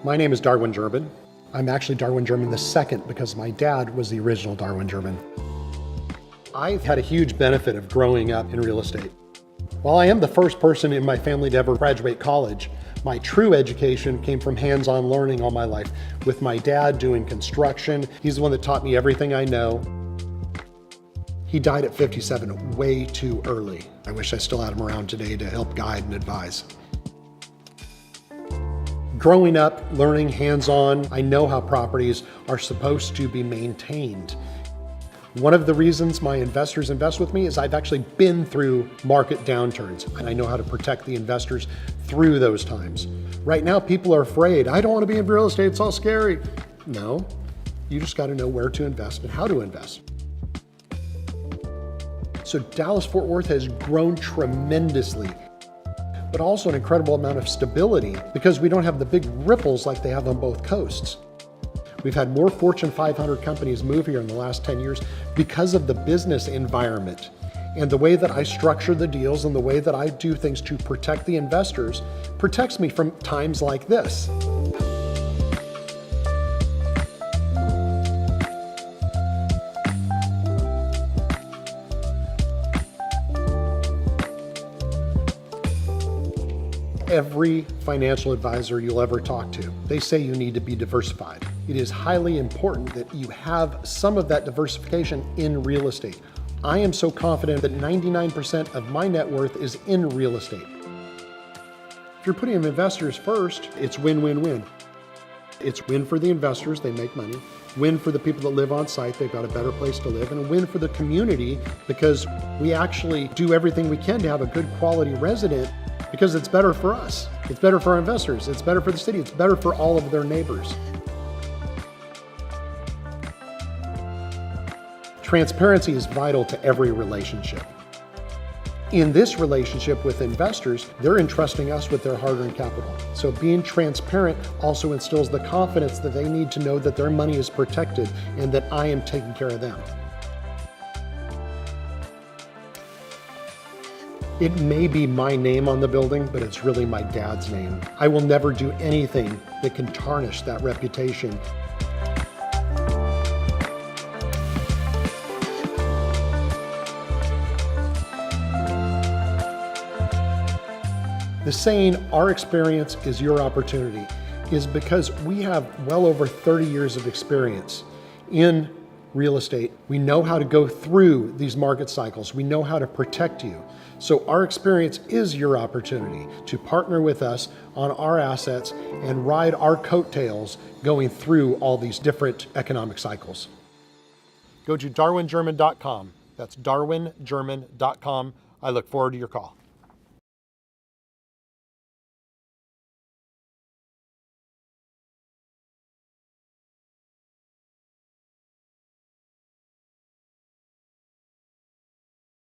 My name is Darwin Gerben. I'm actually Darwin German II because my dad was the original Darwin German. I've had a huge benefit of growing up in real estate. While I am the first person in my family to ever graduate college, my true education came from hands-on learning all my life, with my dad doing construction. He's the one that taught me everything I know. He died at 57, way too early. I wish I still had him around today to help guide and advise. Growing up, learning hands-on, I know how properties are supposed to be maintained. One of the reasons my investors invest with me is I've actually been through market downturns, and I know how to protect the investors through those times. Right now, people are afraid. I don't want to be in real estate, it's all scary. No, you just got to know where to invest and how to invest. So Dallas-Fort Worth has grown tremendously, but also an incredible amount of stability because we don't have the big ripples like they have on both coasts. We've had more Fortune 500 companies move here in the last 10 years because of the business environment and the way that I structure the deals and the way that I do things to protect the investors protects me from times like this. Every financial advisor you'll ever talk to, they say you need to be diversified. It is highly important that you have some of that diversification in real estate. I am so confident that 99% of my net worth is in real estate. If you're putting investors first, it's win-win-win. It's win for the investors, they make money. Win for the people that live on site, they've got a better place to live. And a win for the community because we actually do everything we can to have a good quality resident because it's better for us. It's better for our investors. It's better for the city. It's better for all of their neighbors. Transparency is vital to every relationship. In this relationship with investors, they're entrusting us with their hard-earned capital. So being transparent also instills the confidence that they need to know that their money is protected and that I am taking care of them. It may be my name on the building, but it's really my dad's name. I will never do anything that can tarnish that reputation. The saying, our experience is your opportunity, is because we have well over 30 years of experience in real estate. We know how to go through these market cycles. We know how to protect you. So our experience is your opportunity to partner with us on our assets and ride our coattails going through all these different economic cycles. Go to darwingerman.com. That's darwingerman.com. I look forward to your call.